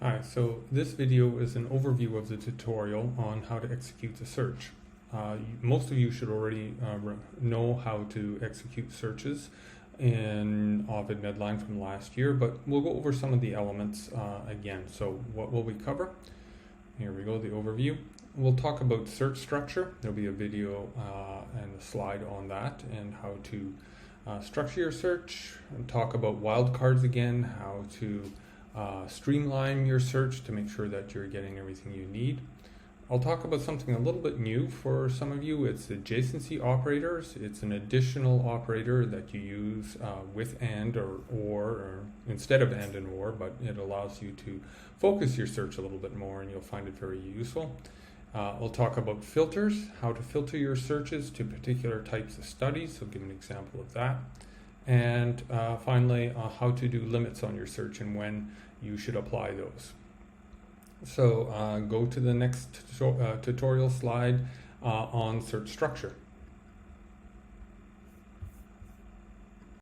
Hi, so this video is an overview of the tutorial on how to execute a search. Most of you should already know how to execute searches in Ovid Medline from last year, but we'll go over some of the elements again. So what will we cover? Here we go, the overview. We'll talk about search structure. There'll be a video and a slide on that and how to structure your search, and talk about wildcards again, how to streamline your search to make sure that you're getting everything you need. I'll talk about something a little bit new for some of you. It's adjacency operators. It's an additional operator that you use with and or instead of and or, but it allows you to focus your search a little bit more and you'll find it very useful. We'll talk about filters, how to filter your searches to particular types of studies. So give an example of that. And finally, how to do limits on your search and when you should apply those. So go to the next tutorial slide on search structure.